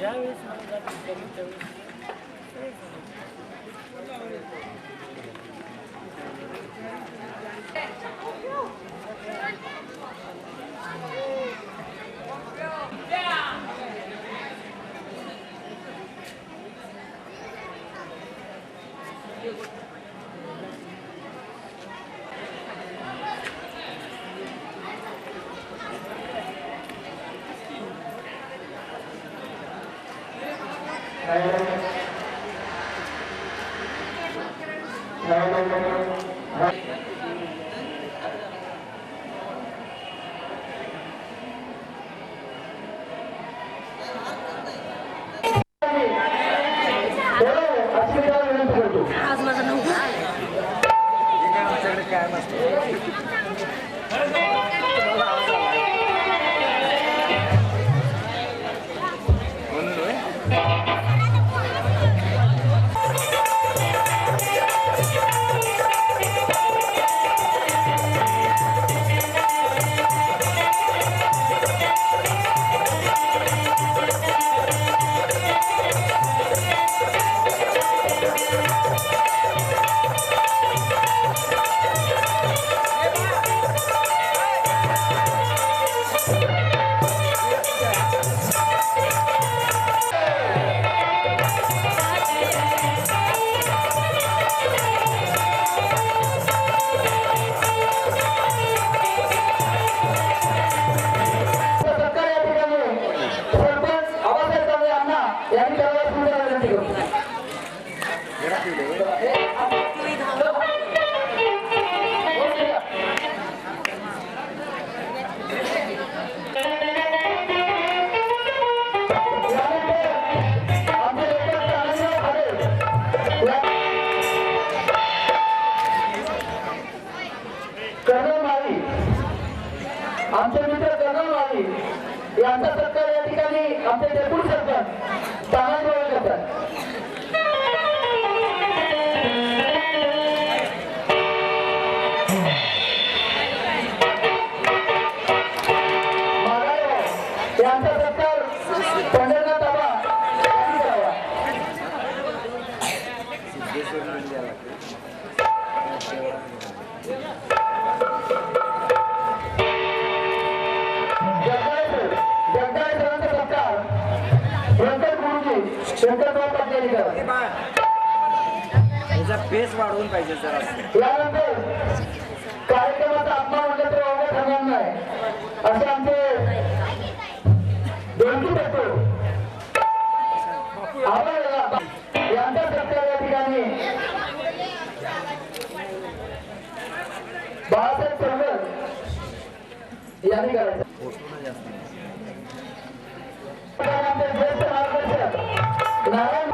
आज माझा नव्हता काय आमचे मित्र कर्नल यांचा सत्कार या ठिकाणी आमचे डेप्युटी सरपंच तानाजी करतात. यांचा सत्कार पंढरनाथ बाबा यांनी करावा. पेस वाढवून पाहिजे जरा. यानंतर कार्यक्रमाचा अपमान म्हटलं तर अवघड ठरणार नाही असे आमचे दोन करतो. यांचा सत्कार या ठिकाणी बाळासाहेब चौगल यांनी करायचं. आमचे ज्येष्ठ मार्गदर्शक नारायण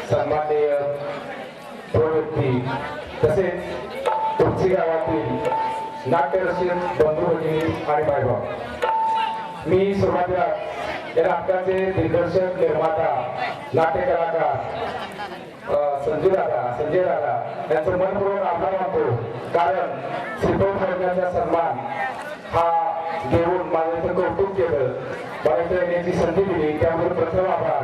सन्माननीय प्रवृत्ती तसेच तुळशी गावातील नाट्यरसिक बंधू भगिनी आणि भाईभाऊ, मी सुरुवातीला या नाटकाचे दिग्दर्शक निर्माता नाट्य कलाकार संजय दादा यांचं मनपूर्वक आभार मानतो. कारण श्रीपद वर्गाचा सन्मान हा देऊन माझं कौतुक केलं, मला इथे येण्याची संधी दिली, त्यामुळे प्रथम आभार.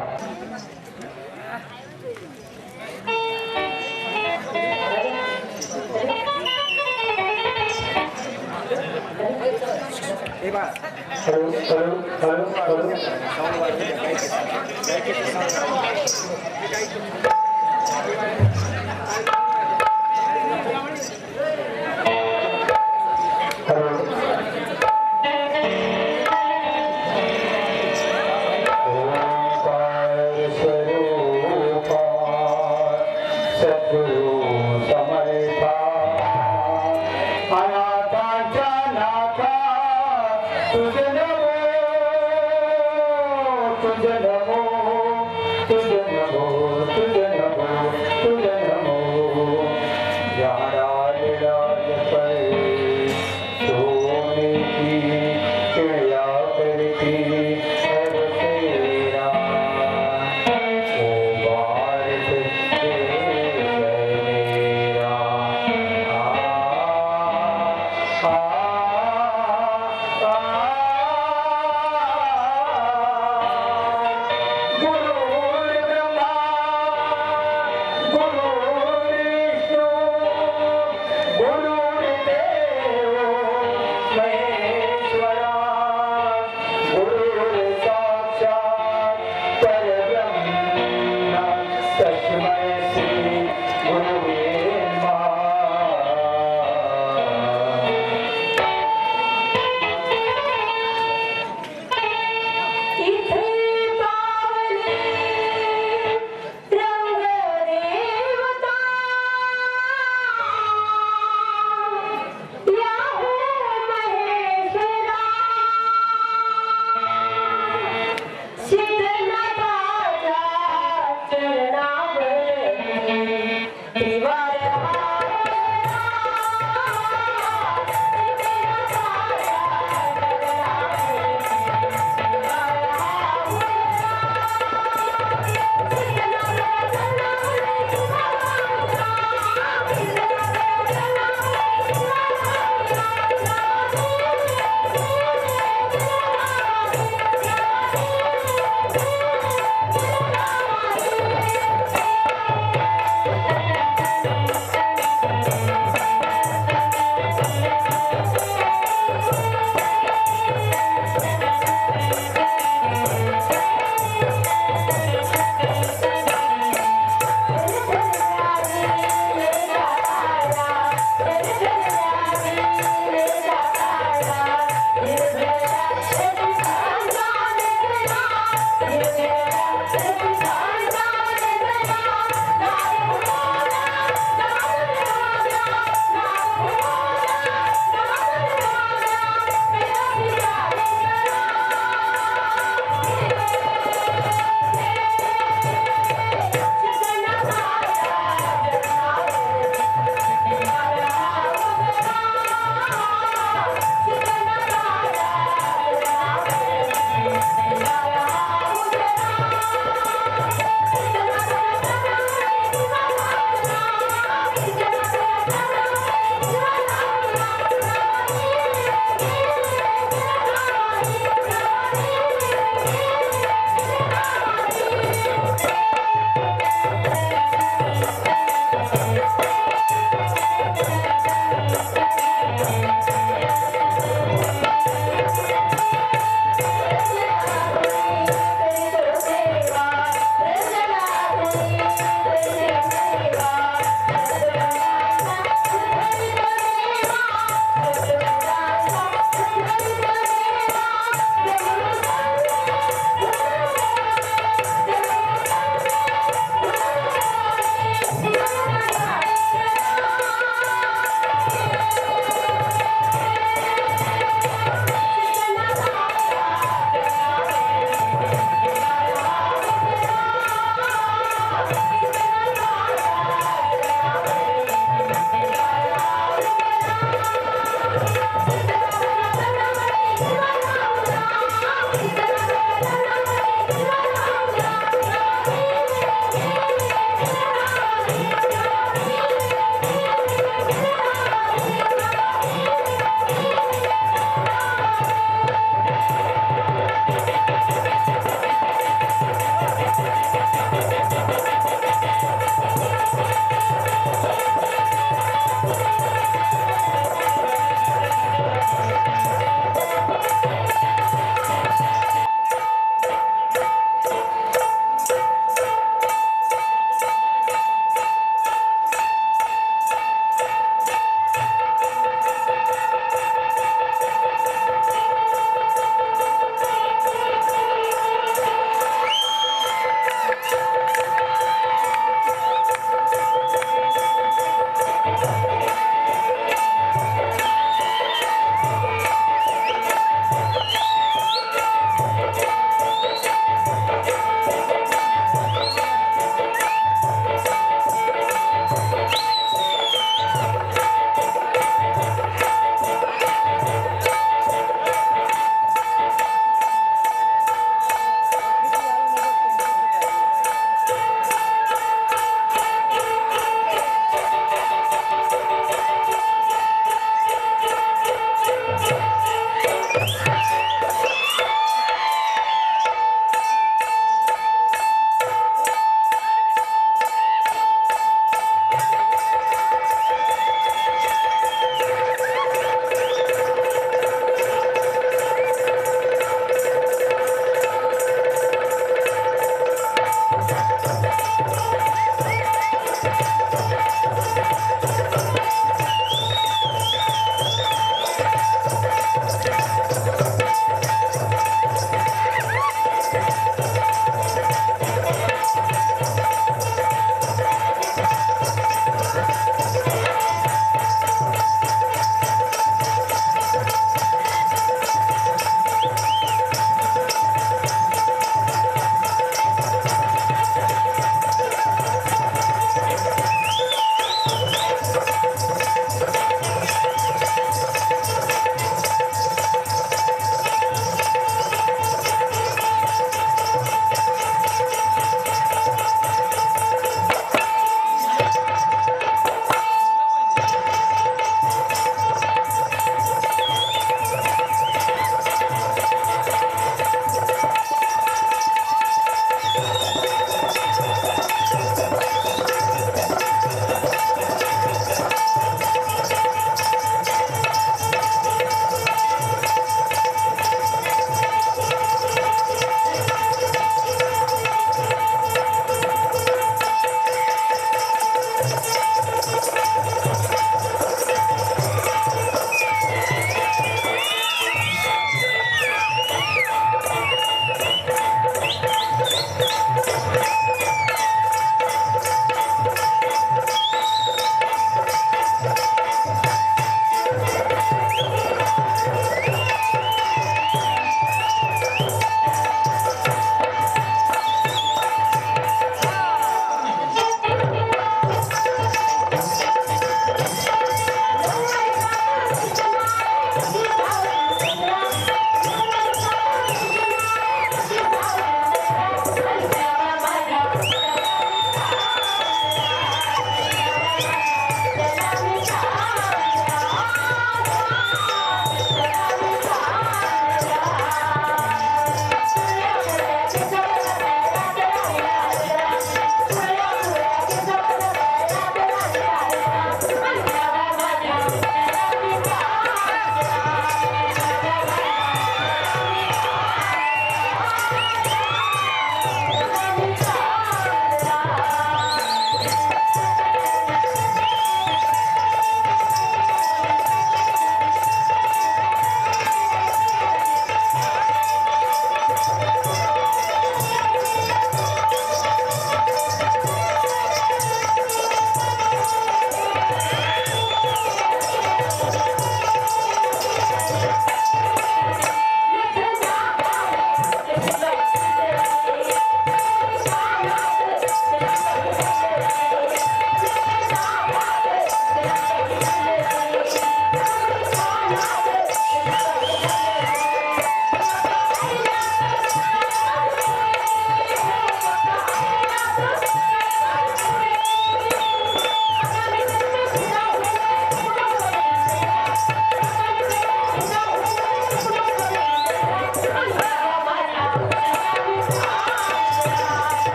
गुरुर्विष्णू गुरुर्देव महेश्वरा गुरुर्साक्षात् परब्रह्म तस्मै श्री गुरुवे इथे पावले रंगदेव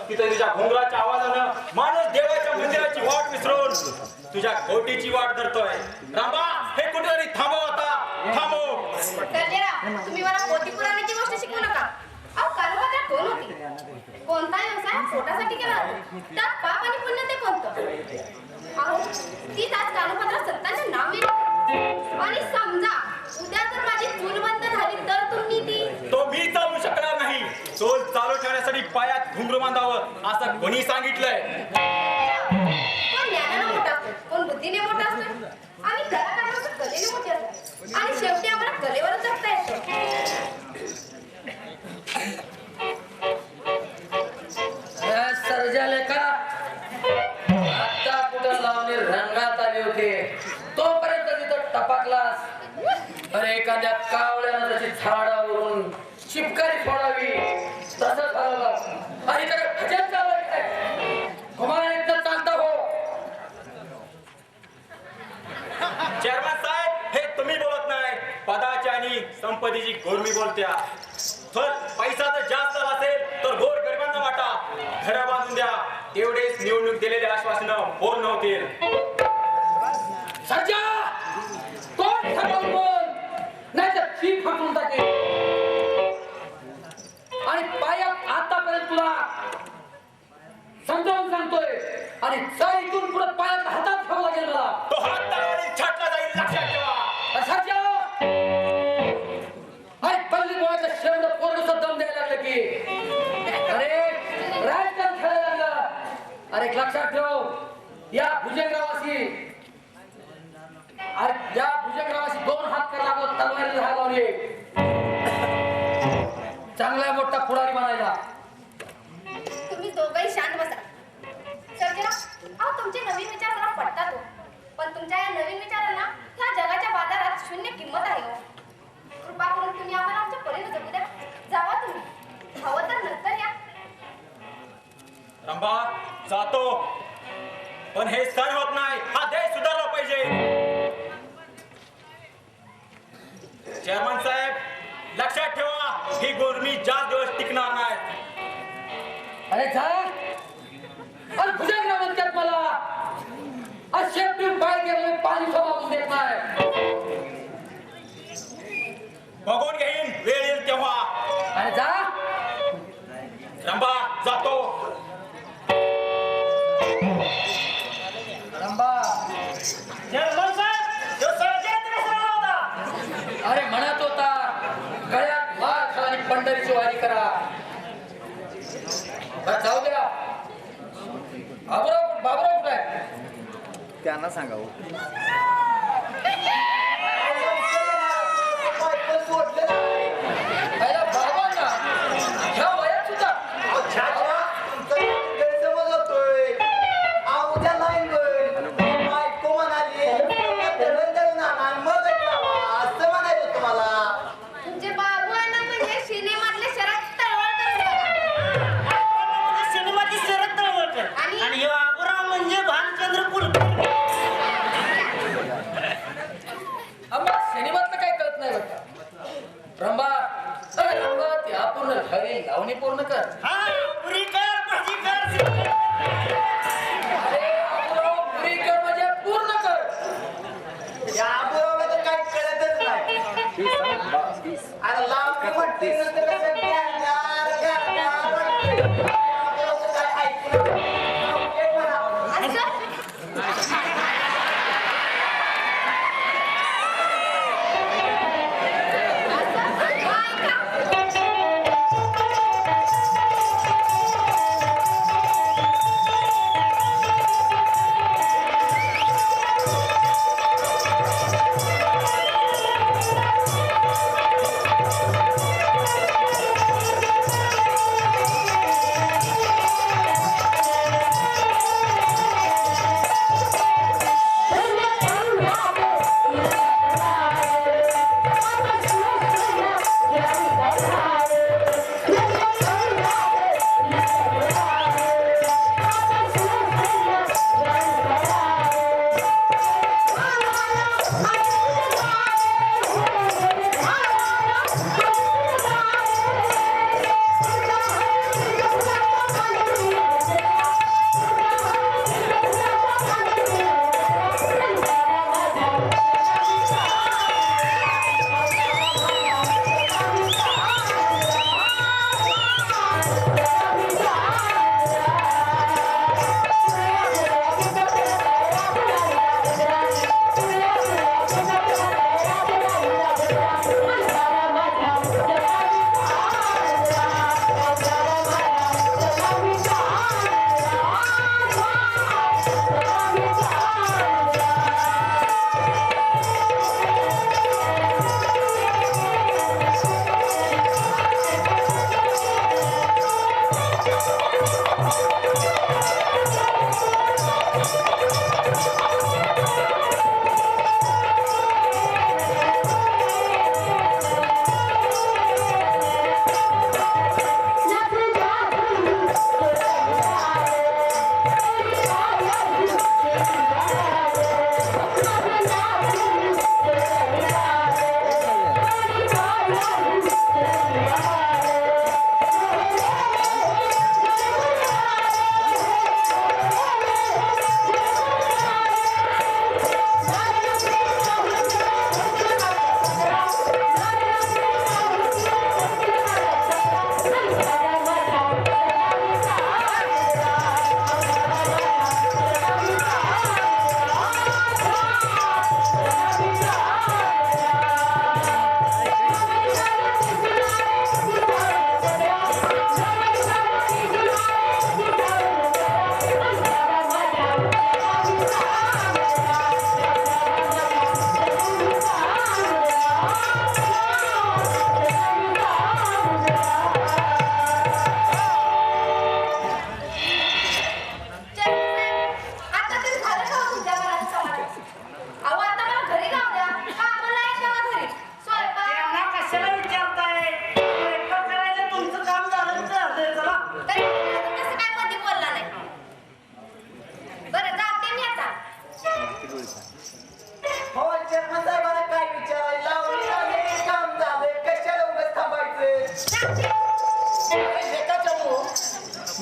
तिथे तुझ्या घोंगराच्या आवाजानं माणूस देवाच्या मंदिराची वाट विसरून तुझ्या गोटीची वाट धरतोय. रामा हे कुठेतरी थांबव आता, थांबव. सर्जेराव, तुम्ही मला पोथी पुराणाची गोष्ट शिकवू नका. अहो कालवाद्या कोण होती? कोणता व्यवसाय पोटासाठी केला जातो? त्यात पाप आणि पुण्य ते कोणतं? अहो ती आज कालपत्रात सत्ताचे नाव लिहिलं. आणि समजा उद्या जर माझी चूल बंद झाली तर तुम्ही ती तो मी चालू शकणार नाही. चोल चालू ठेवण्यासाठी पायात घुंगरू बांधावं असं कोणी सांगितलंय? कोण ज्ञानानं मोठा असतो, कोण बुद्धीने मोठा असतो. आम्ही कलाकारांचं कलेने मोठे असतो आणि शेवटी आम्हाला कलेवरच जगता येतं. सर्जालेखा आता कुठं लावणे रंगात आले होते तोपर्यंत तिथं टपाकलास. अरे एखाद्या कावळ्यानं जशी झाडावरून शिपकारी फोडावी तसं झालं. आणि इकडे भजन चालू आहे. घुमान एकदा चालता हो. चेअरमॅन साहेब हे तुम्ही बोलत नाही, पदाची आणि संपत्तीची गोरमी बोलत्या. तर पैसा तर जास्त असेल तर गोर गरिबांना वाटा, घरं बांधून द्या. तेवढेच निवडणूक दिलेले आश्वासनं पूर्ण होतील. सर्जा कोण ठरवून बोल नाही तर चीप फटून टाकेल. आणि पायात आतापर्यंत तुला समजावून सांगतोय आणि जर इथून पुढे पायात हातात ठेवावं लागेल मला. तो हात तळावरील छाटला जाईल, लक्षात ठेवा. सर्जा अरे पल्ली बोळाचं शेवट पोरगं दम द्यायला लागलं की अरे राजकारण खेळायला लागलं. अरे लक्षात ठेव या भुजंगरावासी अरे या भुजंगरावासी 2 हात करायला लागलो तलवारीला हात लावले. चांगला मोठा पुढारी बनायला. तुम्ही दोघंही शांत बसा. सर्जेराव, अहो तुमचे नवीन विचार मला पटतात हो. पण तुमच्या या नवीन विचारांना ह्या जगाच्या बाजारात शून्य किंमत आहे हो. कृपा करून तुम्ही आम्हाला आमच्या परीने जगू द्या. जावा तुम्ही, हवं तर नंतर या. रंभा जातो, पण हे सण होत नाही. हा देश सुधारला पाहिजे. चेअरमन साहेब लक्षात ठेवा, ही गोरमी जास्त दिवस टिकणार नाही. अरे जा अरे भुजंगराव म्हणतात मला आज शेपटी पाय गेले पाणी सोडून देत नाही. बघून घेईन वेळ येईल तेव्हा. अरे जा रंभा जातो. रंबा अरे म्हणत होता गळ्यात माळ आणि पंढरीची वारी करा. बरं, जाऊ द्या. बाबूराव कुठे आहे? त्यांना सांगावं. पहिला बाबांना ह्या वयात सुद्धा तुमचे बाबू अण्णा म्हणजे सिनेमातले शरद तळवळकर. सिनेमाची शरद तळवळकर आणि- आणि हे बाबूराव म्हणजे भालचंद्र कुलकर्णी. आम्हाला सिनेमातलं काही कळत नाही बघा. रंबा अरे रंबा ते अपूर्ण घरी लावणी पूर्ण कर. हा पुरी कर, भाजी कर, सिनेमा कर. अरे बाबूराव, पुरी कर म्हणजे पूर्ण कर. असं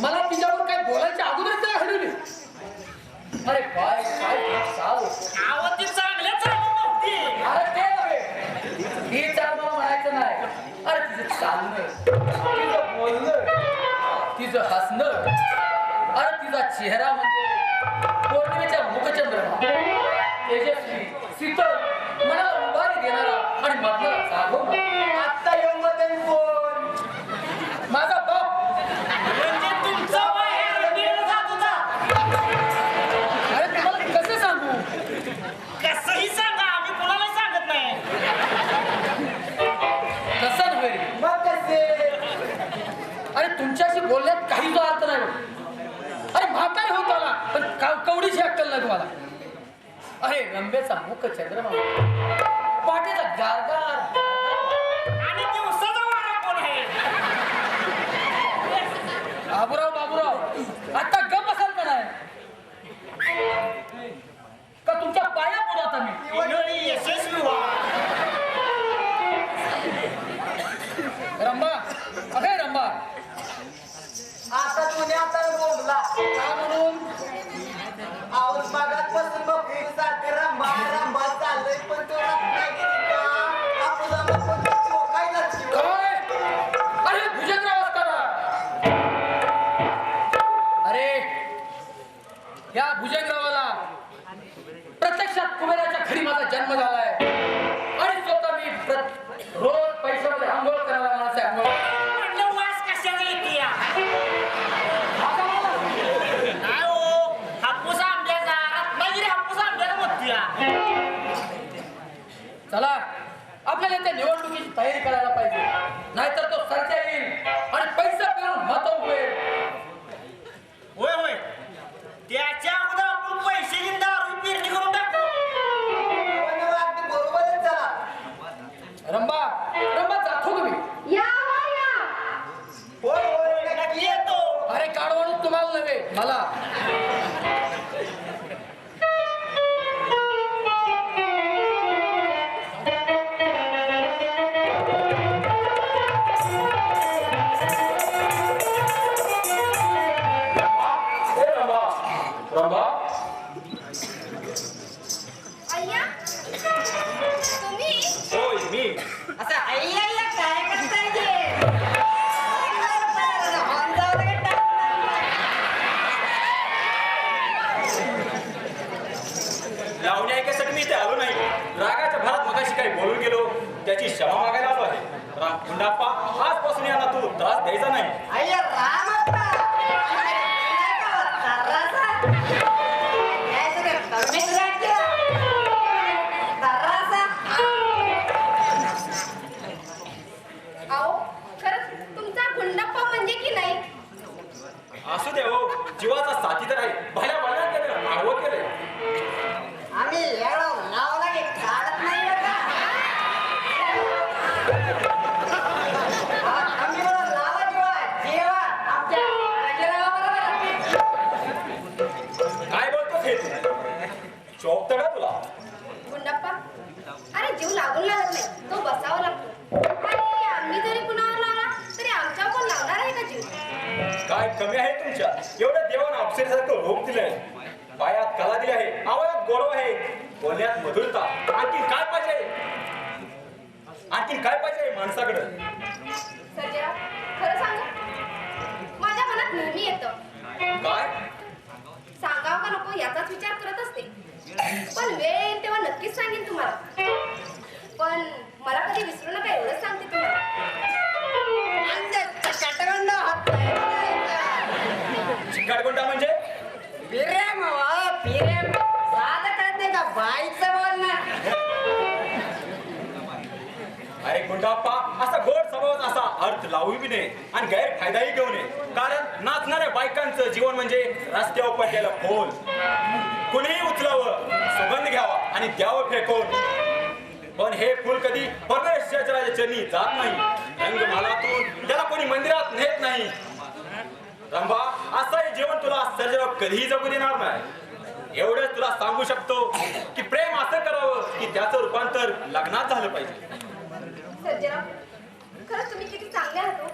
मला तिच्यावर काय बोलायच्या अगोदरच काय हरवली. अरे बाय काय चाल आहो ती चांगल्याच नव्हती. अरे ते नव्हे. ही चाल मला म्हणायचं नाही. अरे तिचं चालणं, तिचं बोलणं, तिचं हसणं, अरे तिचा चेहरा म्हणजे पौर्णिमेच्या मुखचंद्रमा, तेजस्वी, शीतल, मनाला उभारी देणारा आणि मनाला जागवणारा. आत्ता येऊन कोण माझा बाप. म्हणजे तुमचा बाहेर गेला जात होता. अरे तुम्हाला कसं सांगू. कसंही सांगा आम्ही कुणाला सांगत नाही. कसं नव्हे. मग कसे अरे तुमच्याशी बोलण्यात काही जो अर्थ नाही. अरे म्हातारे होत आला पण कवडीची अक्कल नाही तुम्हाला. अरे रंबेचा मुख चंद्रमा, पाठीचा गारगार, आणि दिवसाचा वारा कोण आहे. बाबूराव आता गप असाल का नाही. का तुमच्या पाया पडू आता मी. मंडळी यशस्वी व्हा. रंबा, अगे रंबा, आता तुम्ही आता बोलला का म्हणून. आऊस भागात बसून मग सारखं रंबा रंबा चाललंय पण तो रत्नागिरी का आपला मग काय नसतो. काय. अरे भुजंगराव असताना. अरे या भुजंगरावाला प्रत्यक्षात कुबेराच्या घरी माझा जन्म झालाय आणि स्वतः मी रोज पैशामध्ये आंघोळ करायला माणूस आहे. आंघोळ म्हणलं वास कशाला येते या? नाही हो, हापूस आंब्याचा रत्नागिरी हापूस आंब्याला म्हणते या. चला आपल्याला त्या निवडणुकीची तयारी करायला पाहिजे. नाहीतर तो सरच्या येईल आणि पैसा पिऊन मत होईल. होय होय त्याच्या अगोदर आपण पैसे घेऊन दारू पेरणी करून टाकू. अगदी बरोबरच झाला. रंबा जातो तुम्ही. या वा या. होय होय नक्की येतो. अरे काढवणूक तुम्हाला नव्हे मला. अय्या तुम्ही. होय मी. असं आई काय करताय जे? लावणी ऐकायसाठी मी इथे आलो नाही. रागाच्या भरात मगाशी काही बोलून गेलो त्याची क्षमा मागायला आलो आहे. गुंडाप्पा आजपासून यांना तू त्रास द्यायचा नाही. अय्या राम अहो खरंच तुमचा गुंडप्पा म्हणजे की नाही. असू दे हो, जीवाचा साथीदार आहे. भल्या भल्या त्याने आडवं केलंय. आम्ही येडो लावला की काढत नाही बरं का? आम्ही बरं लावा जेवा आमच्या राजारावाबरोबर. काय बोलतोस हे तू? चोपतं का तुला? गुंडप्पा अरे जीव लागून लागत नाही तो बसावा लागतो. आणि आम्ही जरी कुणावर लावला तरी आमच्यावर कोण लावणार आहे का जीव. काय कमी आहे तुमच्या? एवढं देवानं अप्सरेसारखं रूप दिलंय, पायात कला दिली आहे, आवाजात गोडवा आहे, बोलण्यात मधुरता. आणखी काय पाहिजे? आणखी काय पाहिजे माणसाकडे? सर्जेराव खरं सांगू माझ्या मनात नेहमी येतं. काय? सांगावं का नको याचाच विचार करत असते. पण वेळ येईल तेव्हा नक्कीच सांगेन तुम्हाला. पण मला कधी विसरू नका एवढंच सांगते तुम्हाला. चिकाटगुंडा म्हणजे? प्रेम हो प्रेम साधं कळत नाही का बाईचं बोलणं. अरे गुंडाप्पा असा गोड स्वभावाचा असा अर्थ लावू बी नये आणि गैरफायदाही घेऊ नये. कारण नाचणाऱ्या बायकांचं जीवन म्हणजे रस्त्यावर पडलेलं फूल. कुणीही उचलावं, सुगंध घ्यावा आणि द्यावं फेकून. पण हे फुल कधी परमेश्वराच्या चरणी जात नाही. रंगमालातून त्याला कोणी मंदिरात नेत नाही. रंभा असंही जीवन तुला सर्जराव कधीही जगू देणार नाही. एवढंच तुला सांगू शकतो की प्रेम असं करावं की त्याचं रूपांतर लग्नात झालं पाहिजे. सर्जेराव खरंच तुम्ही किती चांगले आहात हो.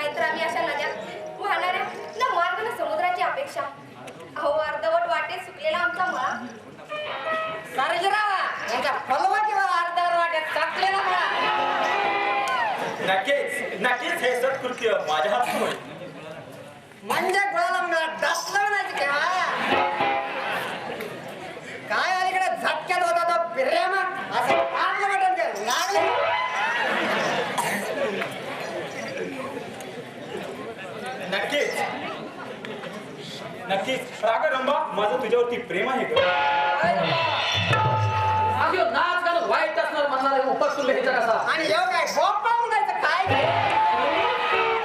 नाहीतर आम्ही अशा नद्यात वाहणाऱ्या ना मार्ग ना समुद्राची अपेक्षा. अहो अर्धवट वाटेत सुकलेला आमचा मळा. सर्जरावा यांच्या फलवाटीवर अर्ध्यावर वाट्यात टाकलेला मला. नक्कीच नक्कीच हे सत्कृत्य माझ्या हातून होईल. म्हणजे गुळाला मला डासला म्हणायची काय अलीकडे झटक्यात होता तो प्रेमा असं काढलं बटन ते लागलं. नक्कीच नक्कीच राग रंबा माझं तुझ्यावरती प्रेम आहे ग. अगदी नाच गाणं वाईट असणार म्हणणार उपास तुला ह्याचा कसा आणि एवढं काय गोपा म्हणायचं काय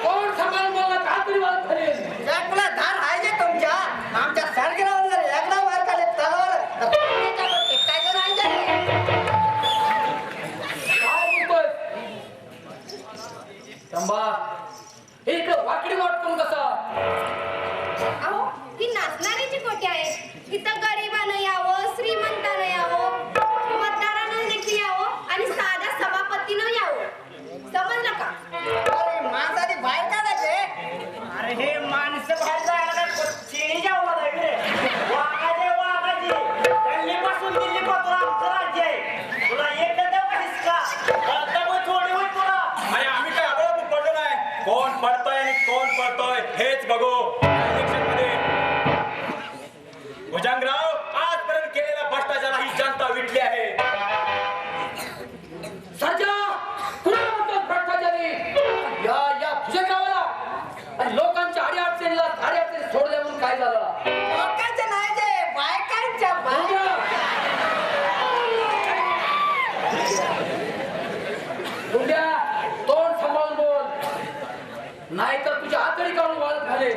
कोण सांगाल मला का तरी मला खरेल तुला धार आहे जे तुमच्या आमच्या सर्जरावर जर एकदा वर काढले तलवार तर त्याच्यावरती काय जण आहे ते? काय बोलतोय रंबा एक वाकडी वाटतो कसा अहो ही नाचणारीची कोटी आहे. इथं गरिबानं यावं, श्रीमंतानं यावं, मतदारानं देखील यावं आणि साध्या सभापतीनं यावं. समजलं का? अरे माणसाची बाहेर काढायचे. अरे हे माणसं बाहेर जायला शेळी जाऊ रे वाघाची दिल्लीपासून दिल्लीपासून आमचं राज्य आहे. तुला एक देऊ का हिसका? आता थोडी होईल तुला. अरे आम्ही काय आबळ पडलो नाही. कोण पडतोय आणि कोण पडतोय हेच बघू इलेक्शन मध्ये. भुजंगराव आजपर्यंत केलेल्या भ्रष्टाचाराला ही जनता विटली आहे. सर्जा कुणाला म्हणतात भ्रष्टाचारी या या भुजंगरावाला आणि लोकांच्या अडीअडचणीला अडीअडचणी सोडल्या म्हणून काय झालं लोकांचे नाही जे बायकांच्या बाय गुंड्या तोंड सांभाळून बोल नाहीतर तुझ्या आतडी काढून वाळत घाले.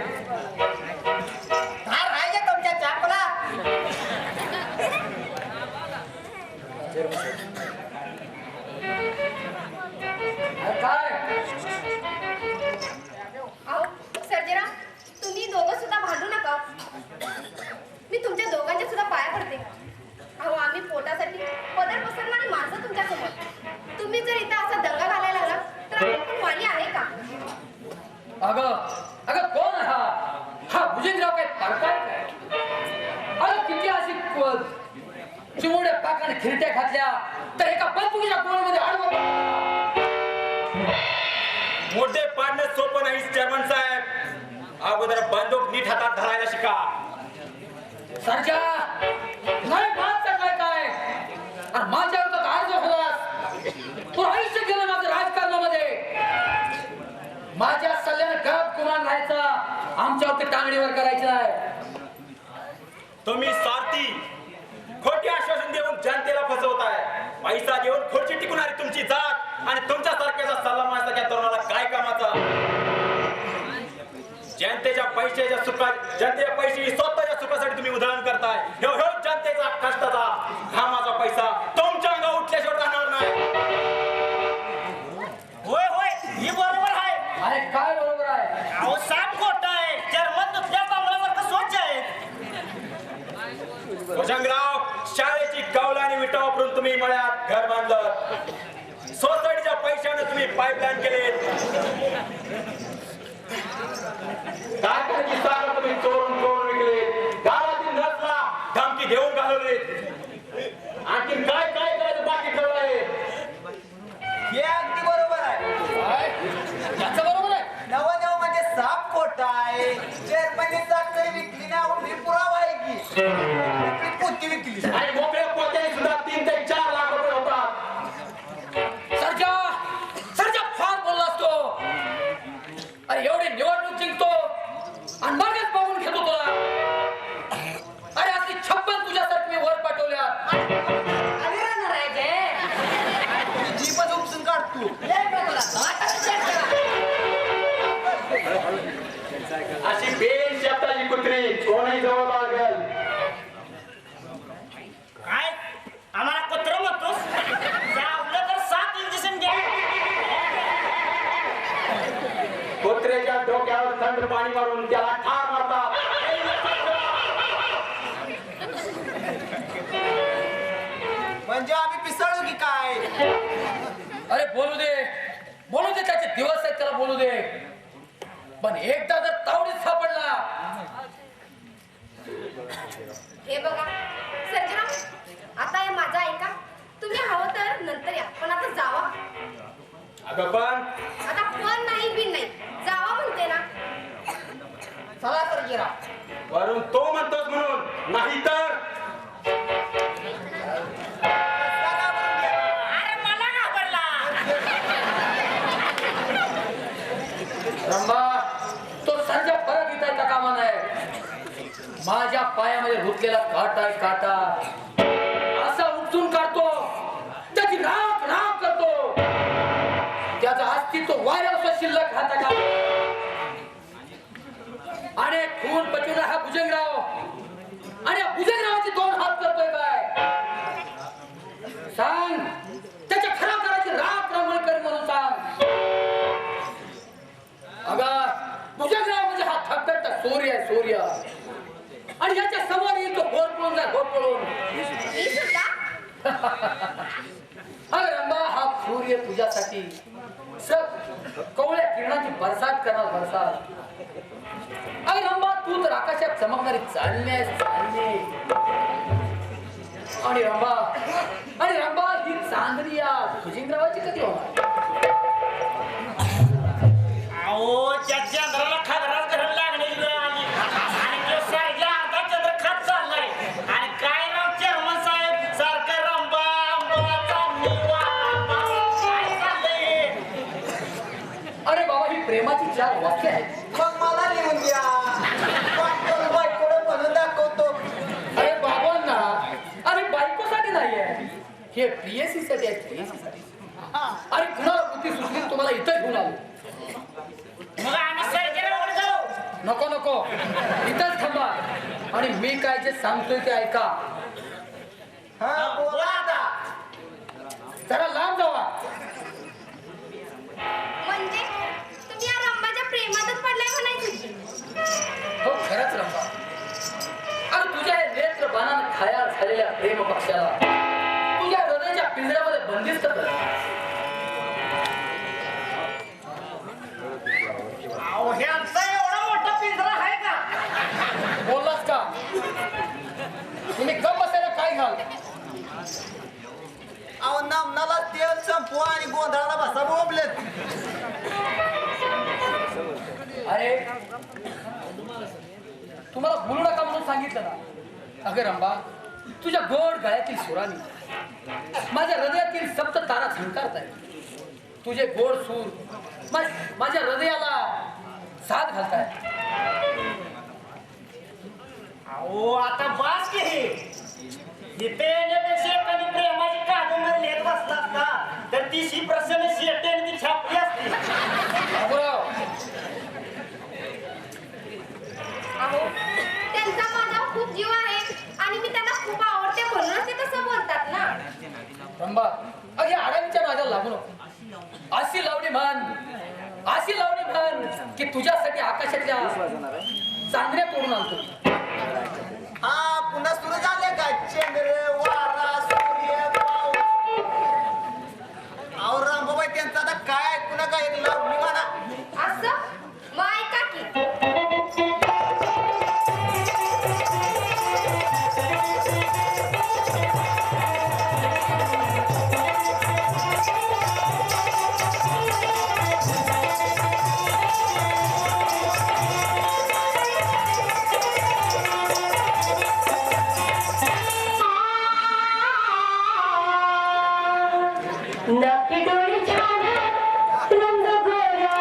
धार आहे जे तुमच्या चापला. काय अहो सर्जेराव तुम्ही दोघं सुद्धा भांडू नका. मी तुमच्या दोघांच्या सुद्धा पाया पडते. अहो आम्ही पोटासाठी पदर पसरणारी माणसं तुमच्या समोर. तुम्ही जर इथं असा दंगा घालायला लागला तर आम्ही पण वाली आहे का? अगं अगं कोण आहे हा भुजंगराव काय पारकाय काय अगं किती अशी चिमुड्या पाकाने खिरट्या घातल्या तर एका बंदुकीच्या गोळीमध्ये अडवत मोठे पाडणं सोपं नाही चेअरमन साहेब. अगोदर बंदूक नीट हातात धरायला शिका. सरजा नाही मागचं काय काय आणि माझ्या विरोधात अर्ज होलास तू आयुष्य गेलं माझं राजकारणामध्ये. माझ्या सल्ल्याने गप कुमान राहायचा आमच्यावरती टांगडीवर करायची नाही. तुम्ही स्वार्थी खोटी आश्वासन देऊन जनतेला फसवताय. पैसा देऊन खोटी टिकवणारी तुमची जात आणि तुमच्या सारख्याचा सल्ला माझ्यासारख्या तरुणाला काय कामाचा. जनतेच्या पैशाच्या सुखा जनतेच्या पैशाची स्वतःच्या सुखासाठी तुम्ही उधळण करताय. ह्यो जनतेचा कष्टाचा घामाचा पैसा तुमच्या अंगावर उठल्याशिवाय राहणार नाही. होय होय ही बरोबर आहे. अरे काय बरोबर आहे अहो साप खोटा आहे. चर्मन दुसऱ्या बांगल्यासारखं स्वच्छ आहे. भुजंगराव शाळेची कौलानी विटा वापरून तुम्ही मळ्यात घर बांधलं. सोसायटीच्या पैशाने तुम्ही पाईपलाईन केले. कारखान्याची जागा तुम्ही चोरून चोरून विकले. गावातील नसला धमकी देऊन घालवले. आणखी काय काय करायचं बाकी ठेवलं आहे. हे अगदी बरोबर आहे. याचं बरोबर आहे नव म्हणजे साप खोटा आहे. चेअरमनने साखळी विकली ना मी पुरावा आहे की आपली पोती विकली. आणि मोकळ्या पोत्याने सुद्धा 3 ते 4 लाख रुपये होतात. सरजा सरजा फार बोलला असतो. अरे एवढी निवडणूक जिंकतो आणि मगच पाहून घेतो तुला. अरे असली 56 तुझ्यासाठी मी वर पाठवल्या. आले राहणार आहे ते. मी जीपच उपसून काढतो. लय प्रकार अशी बेन शब्दाची कुत्री कोणही जवळ लागेल. काय आम्हाला कुत्र म्हणतोस? चावलं तर 7 इंजेक्शन घ्या. कुत्र्याच्या डोक्यावर थंड पाणी मारून त्याला ठार मारतात. म्हणजे आम्ही पिसळू की काय? अरे बोलू दे त्याचे दिवस आहेत त्याला बोलू दे. पण एकदा जर तावडीत सापडला, हे बघा सर्जेराव, आता हे माझं ऐका. तुम्ही हवं तर नंतर या, पण आता जावा. अगं पण आता पण नाही बिन नाही, जावा म्हणते ना. चला सर्जेराव. वरून तो म्हणतोस म्हणून, नाही तर अरे मला घाबरला. रंबा, तो सर्जा परत इथं कामा नाही. माझ्या पायामध्ये रुतलेला काटा आहे, काटा असा उपटून काढतो, त्याची राख राख करतो. त्याचं अस्तित्व वाऱ्यावर शिल्लक राहता का? आणि खून पचवला हा भुजंगराव, आणि या भुजंगरावाचे 2 हात करतोय काय? सांग, त्याच्या खरा करायची राख रांगोळी कर म्हणून सांग. अगं भुजंगराव म्हणजे हा थकदट्टा सूर्य आहे, सूर्य. आणि याच्या समोर येईल तो घोर पळून जा, घोर पळून. मी सुद्धा अगं रंबा, हा सूर्य तुझ्यासाठी कवळ्या किरणाची बरसात करणार, बरसात. अगं रंबा, तू तर आकाशात चमकणारी चालणे आहेस, चालणे. आणि रंबा ही चांदणी या भुजंगरावाची कधी होणार? अहो त्या चंद्राला खदरात घराला लागलेली वेळ आली आणि तो सर्जा अर्धा चंद्र खात चाललाय. आणि काय राव चेअरमन साहेब, सारखं रंबा अंबा चांदणी वापा काय चाललंय? अरे बाबा, ही प्रेमाची 4 वाक्य आहेत. मग मला लिहून द्या. वाटतं बायकोला म्हणून दाखवतो. अरे बाबांना, अरे बायकोसाठी नाही आहे, हे प्रियसीसाठी आहे, प्रियसीसाठी. अरे कुणाला बुद्धी सुचली तुम्हाला इथं घेऊन आलो. मग आम्ही सर्जेरावर जाऊ. नको नको, इथंच थांबा आणि मी काय जे सांगतोय ते ऐका. हा, बोला आता. जरा लांब जावा. म्हणजे तुम्ही या रंबाच्या प्रेमातच पडलाय म्हणायचं. हो, खरंच रंबा. अरे तुझ्या हे नेत्र बाणाने खाया झालेल्या प्रेम पक्षाला तुझ्या हृदयाच्या पिंजऱ्यामध्ये बंदिस्त कर. अहो ह्यांचा एवढा मोठा पिंजरा आहे का? बोललास का? तुम्ही गप बसायला काय घाल? अहो नामनाला तेल संपवा आणि गोंधळाला बसा बोंबलेत. अरे तुम्हाला बोलू नका म्हणून सांगितलं ना. अगं रंबा, तुझ्या गोड गळ्यातील सुरानी माझ्या हृदयातील सप्त तारा झंकारत आहेत. तुझे गोड सूर माझ्या हृदयाला साथ घालताय. अहो आता बास की हे. इथे येण्यापेक्षा एखादी प्रेमाची कादंबरी लिहित बसला असता तर ती शी प्रसन्न शेटे आणि ती छापली असती. बाबूराव, अहो त्यांचा माझा खूप जीव आहे आणि मी त्यांना खूप आवडते म्हणूनच ते तसं बोलतात ना. रंबा, अगे आडावीच्या नादाला लागू नको. अशी लावणी म्हण, अशी लावणी म्हण की तुझ्यासाठी आकाशातल्या चांदण्या तोडून आणतो. हा, पुन्हा सुरू झाले का? चंद्र, वारा, सूर्य, पाऊस. अहो रामबाबाई, त्यांचा आता काय ऐकू नका. एक लावणी म्हणा. असं मग ऐका की. नक्की डोळी छान रंग गोरा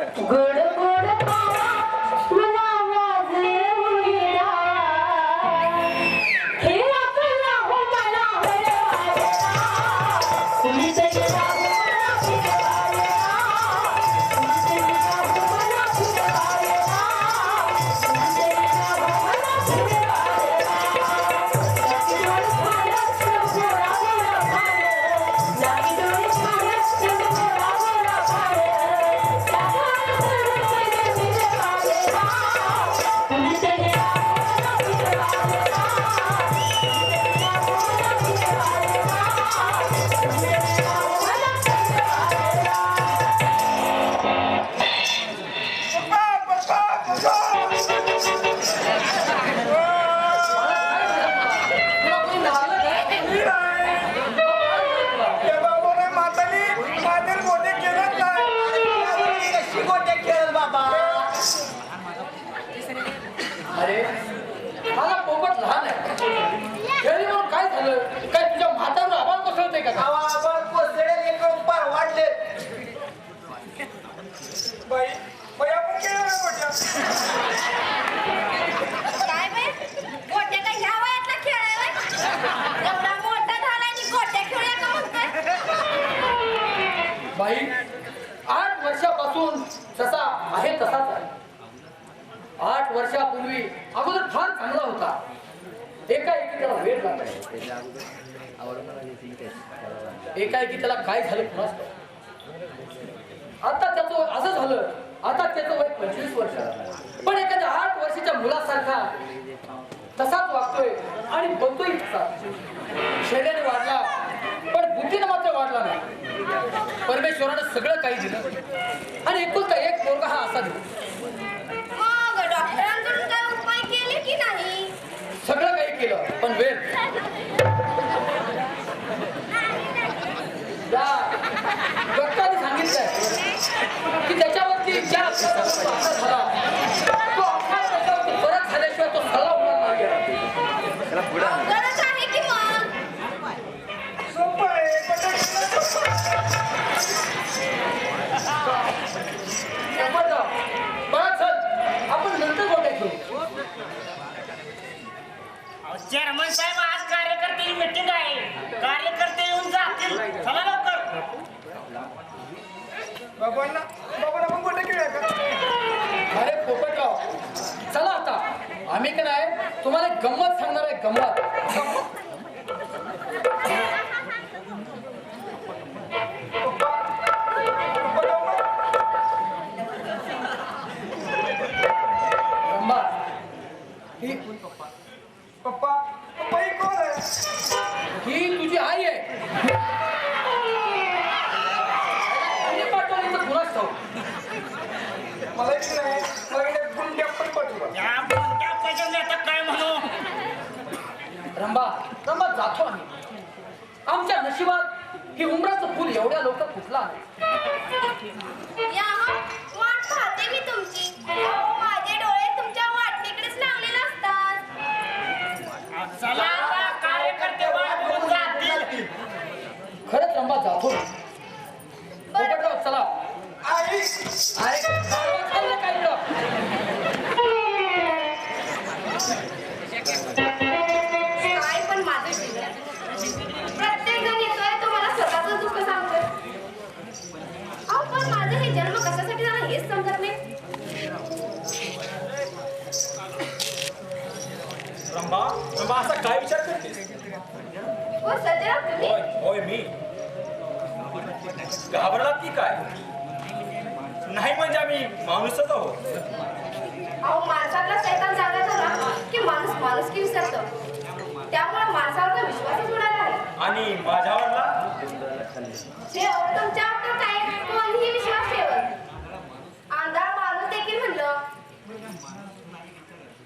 गोड गोड तारा मला वाजले उशिरा. हे आपला हो मला हरवायला. कुणीतरी राहो मला फिरवायला. कुणीतरी राहो मला फिरवायला. कुणीतरी राहो मला फिरवायला. लागी डोळे फाडत गोरा गोरा फाड. लागी डोळे फाडत गोरा गोरा फाड. तुला कोणी मारलं काय? त्या बाबाने मातानी माझे मोठे केलं नाही. कशी गोट्या खेळ बाबा अरे मला पोपट लहान आहे. खेळली म्हणून काय झालं? काय तुझ्या म्हातावर आबाळ कोसळते का? आपण कोसळे लेकर परवाडले बाई बाई आपण केलं नाही मोठ्या. काय बाई? गोट्या काय ह्या वयातला खेळ आहे व्हय? एवढा मोठा झाला आणि गोट्या खेळूया का म्हणतोय? बाई 8 वर्षापासून जसा आहे तसाच आहे. 8 वर्षापूर्वी अगोदर फार चांगला होता. एकाएकी त्याला वेळ लागला. एकाएकी त्याला काय झालं कुणास ठाऊक. आता त्याचं वय असं झालं. आता त्याचं वय 25 वर्ष. पण एखाद्या 8 वर्षाच्या मुलासारखा तसाच वागतोय आणि बोलतोय तसा. शरीराने वाढला पण बुद्धीने मात्र वाढला नाही. परमेश्वरानं सगळं काही दिलं आणि एकुलता एक पोरगा हा असा दिला. मग डॉक्टरांकडून काय उपाय केले की नाही? सगळं काही केलं पण वेळ. त्या डॉक्टरांनी सांगितलंय की त्याच्यावरती ज्या अभ्यासाचा झाला तो अभ्यास त्याच्यावरती परत झाल्याशिवाय तो सल्ला होणार नाही. गरज आहे की मग? सोपं आहे पण ते केलं सोपं आहे. बरं चल आपण नंतर गोट्या खेळू. चेअरमन साहेब आज कार्यकर्त्याची मीटिंग आहे. कार्यकर्ते येऊन जातील. चला लवकर. बाबांना आपण कुठे खेळूया का? अरे पोपटराव चला आता आम्ही का नाही तुम्हाला एक गंमत सांगणार आहे. गंमत ही पप्पा पप्पा ही कोण आहे? ही तुझी आई आहे. आईने पाठवली तर कुणास ठाऊक. मला एक नाही माझ्याकडे गुंड्या पण पाठवा. या गुंड्या पाहिजे नेता काय म्हणू? रंबा रंबा जातो आम्ही. आमच्या नशिबात ही उमराचं फुल एवढ्या लवकर फुटला आहे. या हा, वाट पाहते मी तुमची. अहो, माझे डोळे तुमच्या वाटणीकडेच लागलेले असतात. चला आता कार्यकर्ते वाट बघून जातील. खरंच रंबा जातो. पोपटराव चला. आई अरे चाललं काय इकडं? काय पण माझं जीवन. प्रत्येक जण येतोय तो मला स्वतःच दुःख सांगतोय. अहो पण माझं हे जन्म कशासाठी झाला हेच समजत नाही. रंबा रंबा असा काय विचार करतेस? हो सजराव तुम्ही? होय होय मी. घाबरलात की काय? नाही म्हणजे आम्ही माणूसच आहोत. अहो माणसातला शैतान जागा झाला की माणूस माणुसकी विसरतो. त्यामुळे माणसावरचा विश्वासच उडाला आहे. आणि माझ्यावरला तुमच्यावर तर काय कोणीही विश्वास ठेवत. आंधळा माणूस देखील म्हणलं.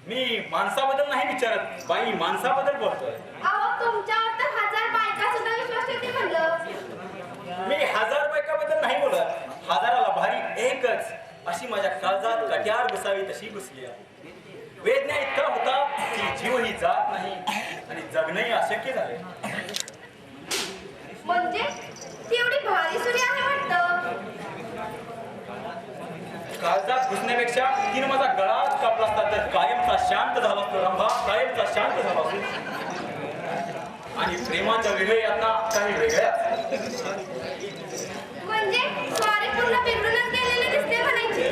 मी माणसाबद्दल नाही विचारत, बाई माणसाबद्दल बोलतोय. अहो तुमच्यावर तर 1000 बायका सुद्धा विश्वास ठेवते म्हणलं. मी 1000 बायकाबद्दल नाही बोलत. 1000ला भारी एकच अशी माझ्या काळजात कट्यार बसावी तशी बसली आहे. वेदना इतका होता की जीव ही जात नाही आणि जगणंही अशक्य झाले. म्हणजे ती एवढी भारी सुरी आहे वाटतं. काळजात घुसण्यापेक्षा तिने माझा गळाच कापला असता तर कायमचा शांत झाला असतो रंभा, कायमचा शांत झाला असतो. आणि प्रेमाच्या वेगळ्या यातना काही वेगळ्या. म्हणजे स्वारी पूर्ण बिघडूनच गेलेली दिसते म्हणायची.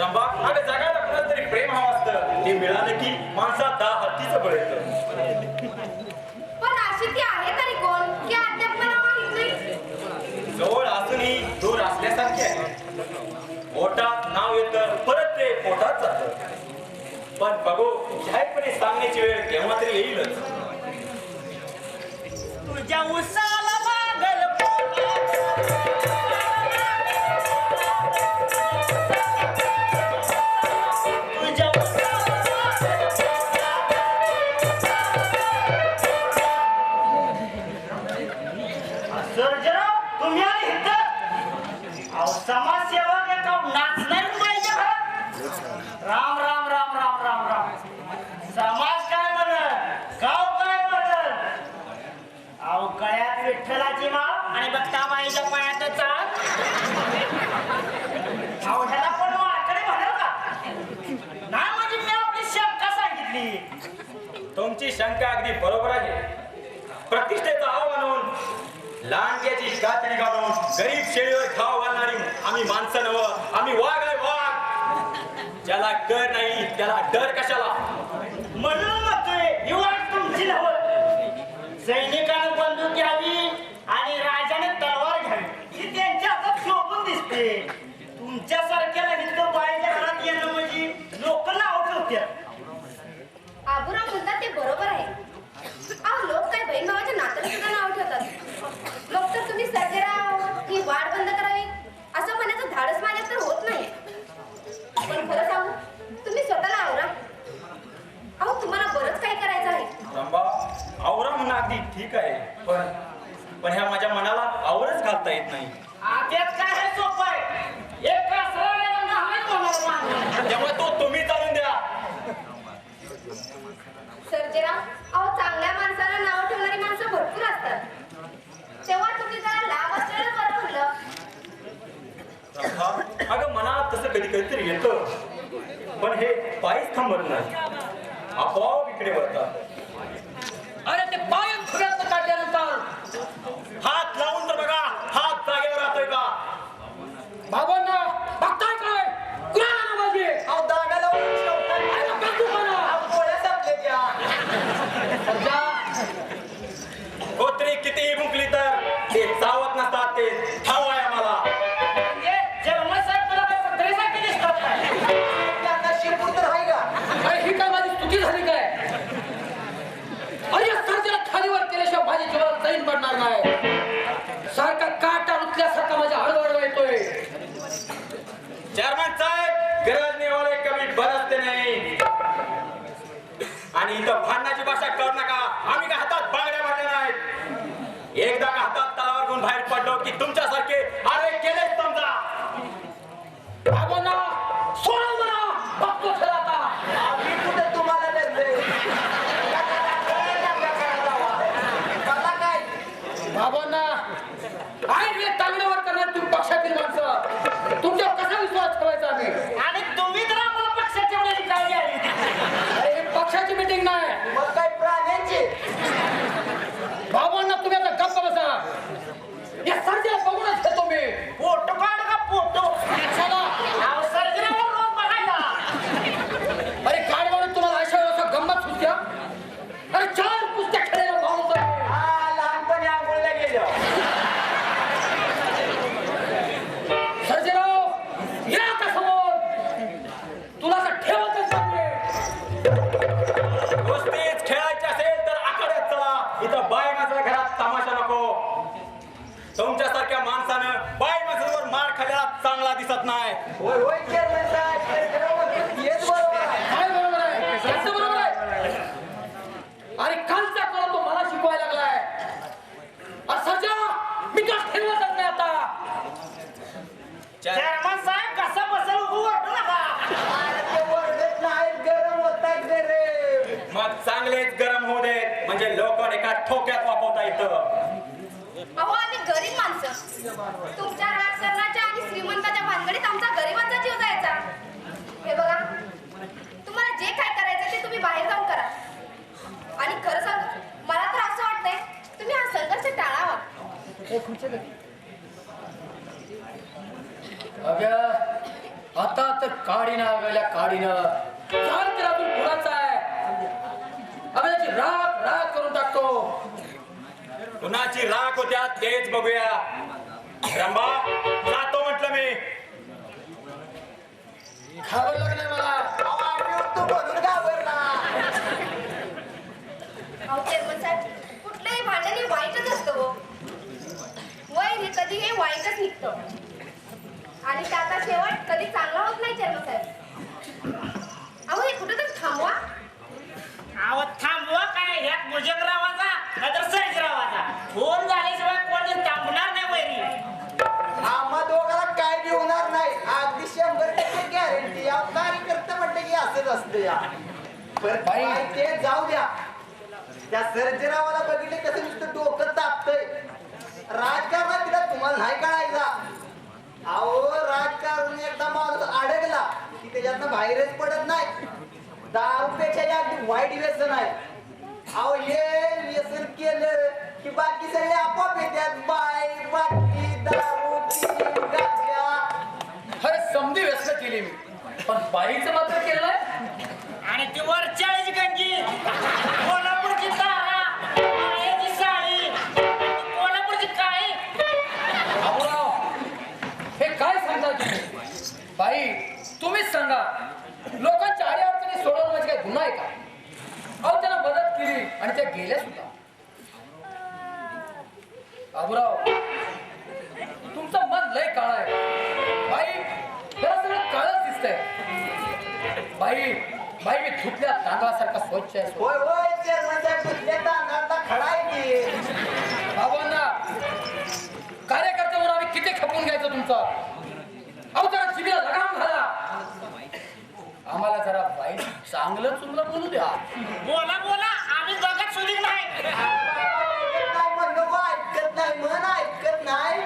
रंभा, अगं जगायला कुणाला तरी प्रेम हवं असतं. ते मिळालं की माणसात 10 हत्तीचं बळ येतं. पण अशी ती आहे तरी कोण की अद्याप मला माहित नाही. जवळ असूनही दूर असल्यासारखे आहे. पोटात नाव येतं, परत ते पोटात जातं. पण बघू, जाहीरपणे सांगण्याची वेळ केव्हा तरी येईलच. तुझ्या उसाला मागल तुझ्या सर्जराव, तुम्ही आले इथं? अहो, समाजसेवक आहे का नाचणार पाहिजे का? राम राम राम राम राम राम. समाज काय म्हणत, गाव काय म्हणत? अहो, गळ्यात विठ्ठलाची माळ आणि बघताबाईच्या पायात चाळ. अहो, ह्याला पण वाकडे म्हणत का? नाही म्हणजे मी आपली शंका सांगितली. तुमची शंका अगदी बरोबर आहे. प्रतिष्ठेचा हाव म्हणून लांडग्याची कातडी घालून गरीब शेळीवर खाव घालणारी आम्ही माणसं नवं, आम्ही वाघ आहे वाघ. ज्याला कर नाही त्याला डर कशाला. म्हणून म्हणतोय ही वाट तुमची नव्हत. सैनिकानं बंदूक घ्यावी आणि राजाने तलवार घ्यावी ही त्यांच्या हातात शोभून दिसते. तुमच्यासारख्याला इथं बाईच्या घरात येणं म्हणजे लोक नाव ठेवतात. आबूराव म्हणतात ते बरोबर आहे. अहो लोक काय बहीण भावाच्या नात्याला सुद्धा नाव ठेवतात. मग तर तुम्ही सर्जेराव ही वाट बंद करावी असं म्हणायचं धाडस माझ्यात तर होत नाही. पण खरं सांगू, तुम्ही स्वतःला आवरा. अहो तुम्हाला बरंच काही करायचं आहे. रंबा, आवरा म्हणणं अगदी ठीक आहे, पण ह्या माझ्या मनाला आवरच घालता येत नाही. आत्यात काय आहे सोपं आहे. एक कासराला नावाच बोलावं लागलं. त्यामुळे तो तुम्ही चालून द्या. सर्जेराव, अहो चांगल्या माणसाला नाव ठेवणारी माणसं भरपूर असतात. तेव्हा तुम्ही जरा लांब असलेलं बरं म्हणलं. रंभा, अगं मनात तसं कधी कधीतरी येतं, पण हे पायच थांबत नाही, आपोआप इकडे वळतात. अरे ते पाय फुग्यात काढल्यानंतर हात लावून तर बघा, हात जागेवर राहतोय का. बाबांना बघताय काय कुणाला नावाजी अहो दागा लावून ठेवतात. बघू मला अहो, गोळ्या संपल्या त्या. सध्या कोत्री कितीही मुकली तर ते चावत नसतात, ते ठाव आहे आम्हाला. म्हणजे जन्मसाहेब तुला काय पत्रेसारखे दिसतात काय? त्यांना शिरपूर तर आहे का? अरे ही काय माझी स्तुती झाली काय. अरे या सर्जेला खालीवर केल्याशिवाय माझ्या जीवाला चैन पडणार नाही. सारखा काटा उचल्यासारखा माझ्या हळूहळू येतोय. चेअरमॅन साहेब, गरज नाही वाले कमी बरसते नाही. आणि इथं भांडणाची भाषा करू नका. आम्ही काय हातात बांगड्या मारल्या नाहीत. एकदा का हातात तलावर घेऊन बाहेर पडलो की तुमच्यासारखे अरे केलेच समजा. बाबांना सोडा मला बघतो खेळ आता. आम्ही कुठे तुम्हाला देतोय? मला काय? बाबांना आहे रे तांगड्यावर करणार तुम्ही पक्षातील माणसं. तुमच्यावर कसा विश्वास ठेवायचा आम्ही. आणि तुम्ही तर आम्हाला पक्षाच्या वेळेला गावी आली. अरे ही पक्षाची मीटिंग नाही. मग काय प्राण्यांची? बाबांना तुम्ही आता गप्प बसा. या सर्जेला बघूनच घेतो मी. फोटो काढ का फोटो. चला. अहो, सर्जरावर रोज बघायला. अरे गाडवाने तुम्हाला अशा असा गंमत सुचत्या. अरे 4 पुस्तक खेळायला माणूस आहे. हा, लहानपणी आंघोळीला गेलो. सर्जेराव या आता समोर. तुला असं ठेवतच नाहीये. कुस्तीच खेळायची असेल तर आखाड्यात चला. इथं बाय माझ्या घरात तमाशा नको. तुमच्यासारख्या माणसानं बाय माझ्यावर मार खाल्ल्याला चांगला दिसत नाही. होय होय चेअरमन साहेब, सर्जेराव म्हणते तेच बरोबर आहे. काय बरोबर आहे? कसं बरोबर आहे? अरे कालचा कळा तो मला शिकवायला लागलाय. अरे सर्जा, मी तुला ठेवतच नाही आता. चेअरमन साहेब कसा बसल उभं वाटू नका. अरे ते वरडत नाहीत, गरम होतायत गरम. मग चांगलेच गरम होऊ देत, म्हणजे लोक एका ठोक्यात वापरता येतं. अहो आम्ही गरीब माणसं तुमच्या राजकारणाच्या आणि श्रीमंताच्या भानगडीत तर काढीनं गेल्या काढीनं चाल तर अजून कुणाचा आहे आम्ही त्याची राख राख करून टाकतो. कुणाची राख होत्या तेच बघूया. रंबा जातो म्हटलं मी. घाबरलं का नाही मला? अहो, आम्ही उठतो म्हणून घाबरला. अहो चेअरमन साहेब, कुठलंही भांडण हे वाईटच असतं हो. वय हे कधी हे वाईटच निघतं आणि त्याचा शेवट कधी चांगला होत नाही चेअरमन साहेब. अहो हे कुठेतरी थांबवा. अहो थांबवा काय ह्यात भुजंगरावाचा नाहीतर सर्जरावाचा फोन झाल्याशिवाय कोणी थांबणार नाही वैरी. आम्हा दोघाला काय बी होणार नाही. अगदी 100% गॅरंटी. कार्यकर्ता म्हटलं की असंच असतं या. बरं बाई. बाई, ते जाऊ द्या. त्या सर्जरावाला बघितले कसं नुसतं डोकं तापतंय. राजकारणात तिला तुम्हाला नाही कळायचा. अहो राजकारण एकदा माणूस अडकला की त्याच्यातनं बाहेरच पडत नाही. दारूपेक्षा हे अगदी वाईट व्यसन आहे. अहो हे व्यसन केलं की बाकी सगळे आपोआप येतात. बाई बाटली दारू पिऊन गांजा. अरे समधी व्यस्त केली मी पण बाईचं मात्र केलंय. आणि ती वरच्याळीची गंजी कोल्हापूरची तारा पायाची साडी कोल्हापूरची काळी. बाबूराव, हे काय सांगता तुम्ही? बाई तुम्हीच सांगा, लोकांच्या अडीअडचणी सोडवणं म्हणजे काय गुन्हा आहे का? अहो त्यांना मदत केली आणि त्या गेल्या सुद्धा. बाबूराव, तुमचं मन लय काळ आहे. बाई त्याला सगळं काळच दिसतंय. बाई बाई मी धुतल्या तांदळासारखा स्वच्छ आहे. होय होय चेअरमन साहेब, कुठल्या तांदळाचा खडा आहे की. बाबांना कार्यकर्ते म्हणून आम्ही किती खपून घ्यायचं तुमचं? अहो जरा जिभेला लगाम घाला. आम्हाला जरा बाई चांगलं चुंगलं बोलू द्या. बोला बोला आम्ही बघत सुधी नाही. ऐकत नाही म्हण नको, ऐकत नाही म्हण, ऐकत नाही.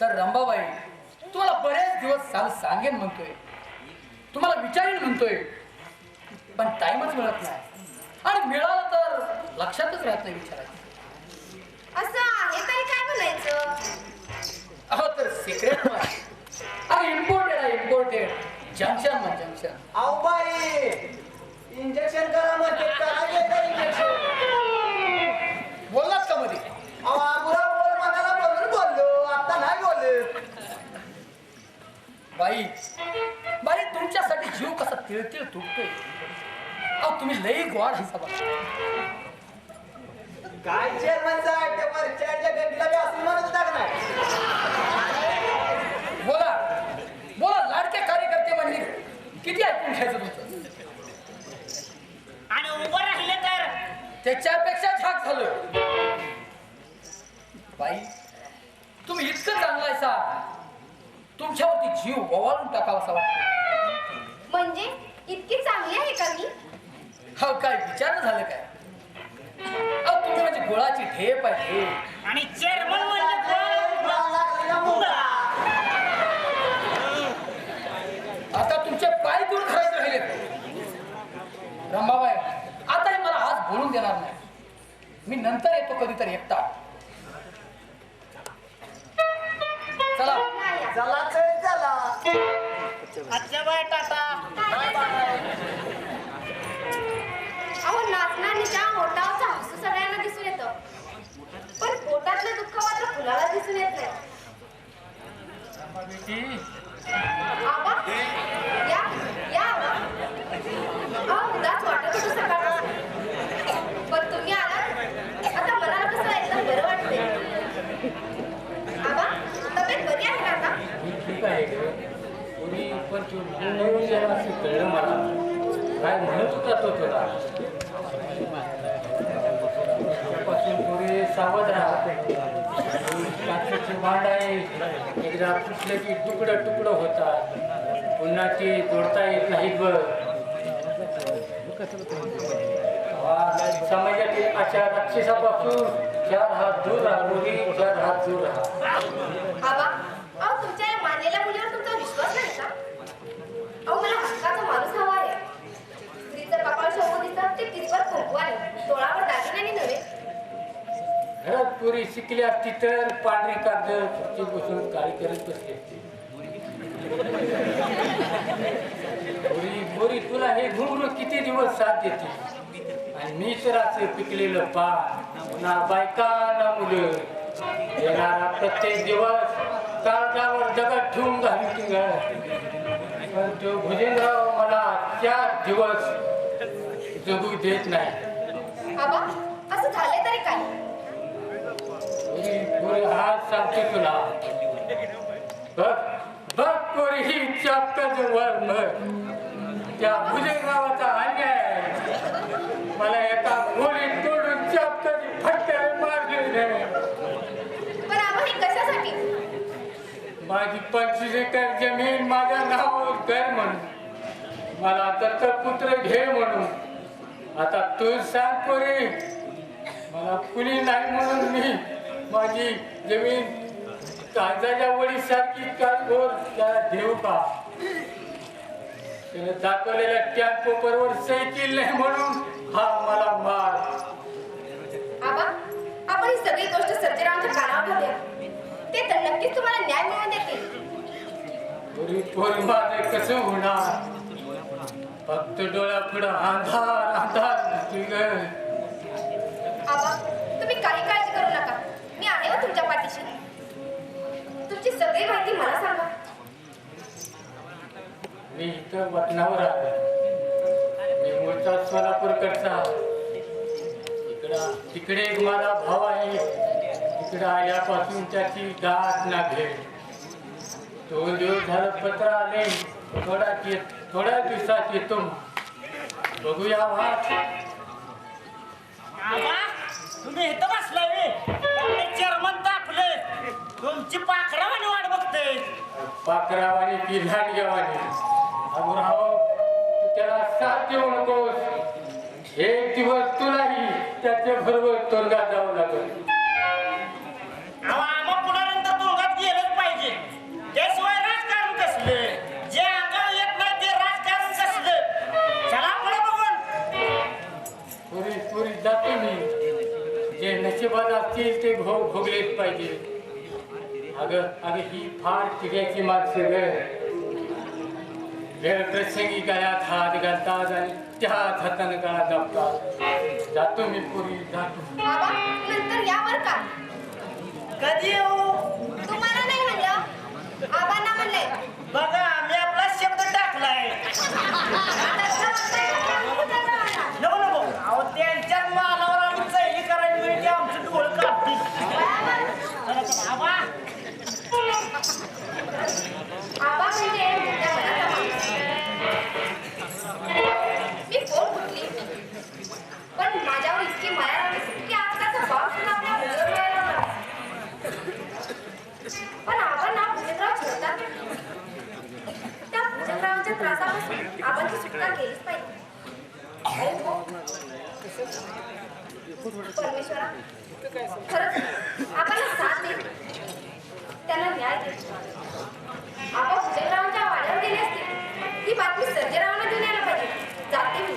तर रंबाबाई तुम्हाला बरेच दिवस सांगेन म्हणतोय, तुम्हाला विचारेन म्हणतोय, पण टाइमच मिळत नाही आणि मिळालं तर लक्षातच राहत नाही विचारायचं. असं आहे तरी काय म्हणायचं? अहो तर सिक्रेट अरे इम्पोर्टेड आहे इम्पोर्टेड. जंक्शन म्हण जंक्शन. अहो बाई इंजेक्शन करा म्हणते, करा गेलं इंजेक्शन. बोललात का मध्ये? अहो आबुराव बोल म्हणाला म्हणून बोललो, आता नाही बोलत. बाई बाई तुमच्यासाठी जीव कसा तिळतिळ तुटतोय. अहो तुम्ही लई गोड आहे बघा. काय चेअरमन साहेब, त्या वरच्या गंडीला बी असं म्हणत होता का नाही? बोला बोला, लाडके कार्यकर्ते म्हणजे किती ऐकून घ्यायचं तुमचं? आणि उभं राहिले तर त्याच्यापेक्षा झाक झालं. बाई तुम्ही इतकं चांगला आहे सा, तुमच्यावरती जीव ओवाळून टाकावासा वाटतो. म्हणजे इतकी चांगली आहे का मी? हो काय विचार झालं काय? अहो तुम्ही म्हणजे गुळाची ढेप आहे ढेप. आणि चेअरमन म्हणजे मला लागलेला मुंगा. आता तुमचे पाय दूर धरायचे राहिले. रंभाबाई आताही मला आज बोलून देणार नाही. मी नंतर येतो कधीतरी एकटा. चला चला तर चला. अच्छा बाय टाटा. अहो नाचण्याच्या ओटावचं हसू सगळ्यांना दिसून येतं, पण पोटातलं दुःख मात्र फुलाला दिसून येत नाही. आबा या या आबा. अहो उदास वाटत होतं सकाळपासून, पण तुम्ही आलात आता मनाला कसं एकदम बरं वाटते. आबा तब्येत बरी आहे ना आता? ठीक आहे पूर्वी पण कळलं मला काय म्हणत होता तो तुला. पासून पुढे सावध राहा. काचेचे भांड आहे, एकदा फुटले की तुकडं तुकडं होतात, पुन्हा ते तोडता येत नाहीत बघ. समाजातील अशा राक्षसापासून 4 हात दूर राहा मुली, 4 हात दूर राहा. आबा अहो तुमच्या या मानलेल्या मुलीवर तुमचा विश्वास नाही का? अहो मला हक्काचा माणूस हवा आहे. स्त्रीचं कपाळ शोभून दिसतं ते कितपत कुंकवाने, तोळावर दागिन्याने नव्हे. घरात पुरी शिकली असती तर पांढरी कागद खुर्ची बसून काळी करत बसली असती. हे घुंगरू किती दिवस साथ देते आणि मी तर असं पिकलेलं पान ना बायका ना मुलं येणारा प्रत्येक दिवस काळजावर दगड ठेवून घालती ग पण तो भुजंगराव मला 4 दिवस जगू देत नाही. आबा असं झाले तरी काय? पोरी आज सांगते तुला बघ बघ पोरी ही चपकाचं त्या भुजंगरावाचा अन्याय आहे. मला एका गोळीत तोडून चपकाची फटक्याने मारले. पण आबा हे कशासाठी? माझी 25 एकर जमीन माझ्या नावावर कर म्हणून मला दत्तपुत्र घे म्हणून. आता तू सांग पोरी मला कुणी नाही म्हणून मी माझी जमीन काळजाच्या वडीसारखी काळगोर त्याला देऊ का? त्याने दाखवलेल्या टॅग पेपरवर सही केली नाही म्हणून हा मला मार. आबा आपण ही सगळी गोष्ट सर्जेरावांच्या कानावर घालूया. ते तर नक्कीच तुम्हाला न्याय मिळवून देतील. पोरी पोरी माझे कसं होणार? फक्त डोळ्यापुढं अंधार अंधार दिसतोय ग. आबा तुम्ही काही काळजी करू नका. मी आहे हो तुमच्या पाठीशी. तुमची सगळी माहिती मला सांगा. मी इथं वतनावर आलो. मी मूळचा सोलापूरकडचा. तिकडे एक माझा भाव आहे. तिकडे आल्यापासून त्याची गाठ ना भेट. 2 दिवस झालं पत्र आले. थोड्या दिवसात येतो. बघूया वाट. आबा तुम्ही इथं बसलाय चेअरमन तापले तुमची पाखरावानी वाट बघते. पाकरावानी की लांडग्यावानी. अगोराव तू त्याला साथ देऊ नकोस. एक दिवस तुलाही त्याच्या बरोबर तोरगात जावं लागेल. आम्हा पुढानंतर दोघात गेलंच पाहिजे. त्याशिवाय राजकारण कसले? जे अंगावर येत नाही ते राजकारण कसलं? चला पुढे बघून. पुरी जातो मी. जे नशिबात असतील ते भोगलेच पाहिजे. अगं ही फार चिड्याची माणसं ग. वेळ प्रसंगी गळ्यात हात घालतात आणि त्याच हाताने गळा दाबतात. जातो मी पुरी जातो. आबा नंतर यावर का? कधी येऊ? तुम्हाला नाही म्हणलं आबांना म्हणले. बघा मी आपला शब्द टाकलाय. नको नको अहो त्यांच्याच मालावर आम्ही चैली करायची म्हणजे आमचं डोळं कापतील. आबा आबा म्हणजे त्या मनाचा माणूस. मी कोण कुठली पण माझ्यावर इतकी माया लागली की आजकालचा बाप सुद्धा आपल्या मुलीवर माया लागला. पण आबा ना भुजंगराव छळतात. त्या भुजंगरावांच्या त्रासापासून आबांची सुटका केलीच पाहिजे. परमेश्वरा खरंच आबाला साथ दे. त्यांना न्याय दे. आबा भुजंगरावांच्या वाड्यावर गेले असते. ही बातमी सर्जेरावांना देऊन यायला पाहिजे. जाते मी.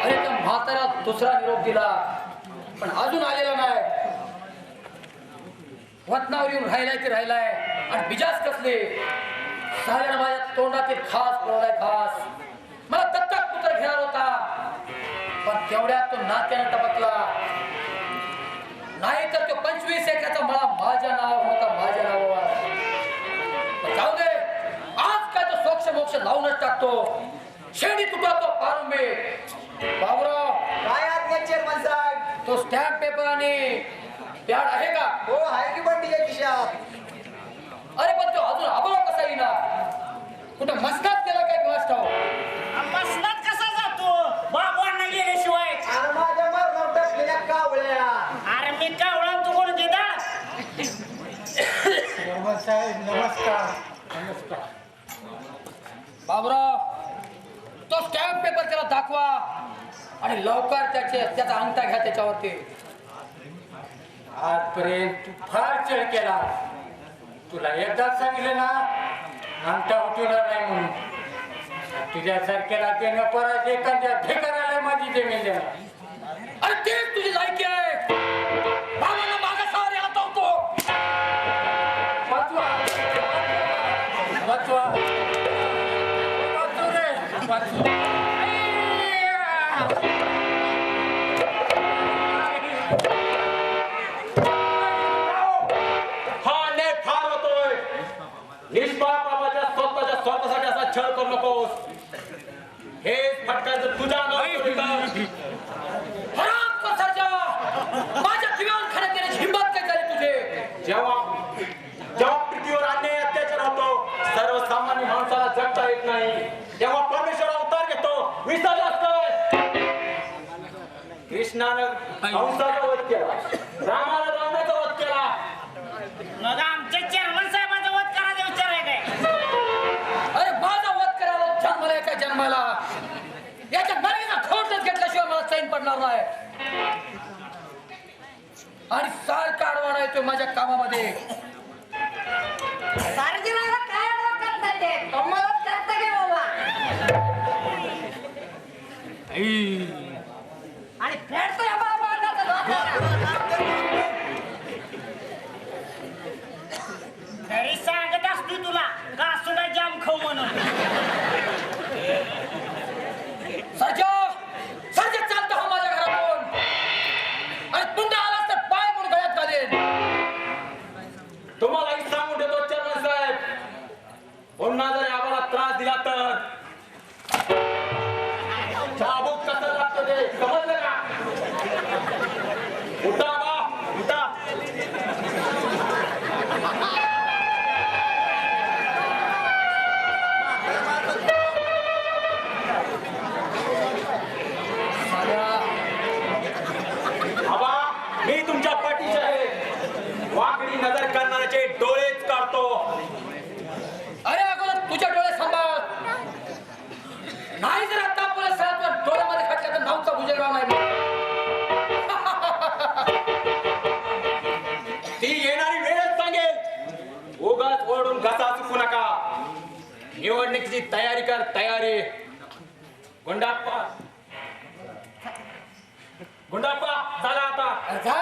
अरे त्या म्हातारा दुसरा निरोप दिला पण अजून आलेला नाही. वतनावर येऊन राहिलाय ते राहिलाय आणि बिजास कसले. साऱ्या माझ्या तोंडातील खास पळवलाय खास. मला दत्तक पुत्र घेणार होता पण तेवढ्यात तो नात्यानं टपकला. नाही तर तो 25 एकराचा मला माझ्या नावावर होता. माझ्या नावावर पण जाऊ दे. आज काय तो सोक्ष मोक्ष लावूनच टाकतो. शेडी तुटला तो पारुंबे. बाबूराव काय आज्ञा चेअरमन साहेब? तो स्टॅम्प पेपर आणि पॅड आहे का? हो आहे की बंडीच्या खिशात. अरे पण तो अजून अभाव कसा येईना? कुठं मस्कात गेला काय कोणास ठाऊक? मसनात कसा जातो बाबांना गेल्याशिवाय? आणि माझ्या मरणावर टाकलेल्या कावळ्या. अरे मी कावळा तू कोण देता? साहेब नमस्कार. नमस्कार. बाबूराव तो स्टॅम्प पेपर त्याला दाखवा आणि लवकर त्याचा अंगठा घ्या त्याच्यावरती. आजपर्यंत तू फार छळ केला. तुला एकदाच सांगितलं ना अंगठा उठवणार नाही म्हणून. तुझ्यासारख्याला देणं परत एखाद्या ठेकाराला माझी जमीन देणार. अरे तेच तुझी लायकी आहे. बाबांना मागासावर याला धावतो. वाचवा वाचवा वाचू रे वाचू. हा अन्याय फार होतोय. निष्पापाच्या स्वतःसाठी असा छळ करू नकोस. हे फटकायचं तुझ्या अंगावर येतं. हराम पसारजा. माझ्या जीवन खाण्यात येण्याची हिंमत काय झाली तुझे? जेव्हा पृथ्वीवर अन्याय अत्याचार होतो, सर्वसामान्य माणसाला जगता येत नाही, तेव्हा परमेश्वर अवतार घेतो. विसरलास काय? कृष्णानं कंसाचा वध केला, रामानं रावणाचा वध केला. मग आमच्या चेअरमन साहेबांचा वध करायचा विचार आहे काय? अरे माझा वध करायला जन्माला एका जन्माला याच्या मर्यादा खोडच घेतल्याशिवाय मला चैन पडणार नाही. आणि सारखा अडवाणा येतोय माझ्या कामामध्ये. सर्जनाला काय अडवा करता ते कमालच करता गे बाबा. आणि फेडतोय बाबा माझा डोक्याला. घरी सांगत असतो तुला का सुद्धा जाम खाऊ म्हणून. सर्जा चालतो हा माझ्या घरातून. आणि पुन्हा आलास तर पाय म्हणून गळ्यात घालेन. तुम्हालाही सांगून देतो चेअरमन साहेब, पुन्हा जर आम्हाला त्रास दिला तर चाबूक कसं लागतं ते समजलं का? उठा बा, उठा. आबा, मी तुमच्या पाठीचे आहे. वाकडी नजर करणाऱ्याचे डोळेच काढतो. अरे अगोदर तुझ्या डोळे सांभाळ. नाही जर आता आपल्या सगळ्यात डोळ्यामध्ये खाटल्या तर नावचा भुजलगाव नाही. ती येणारी वेळच सांगेल. उगाच ओरडून घसा चुकू नका. निवडणुकीची तयारी कर, तयारी. गुंडाप्पा, गुंडाप्पा चला आता. जा.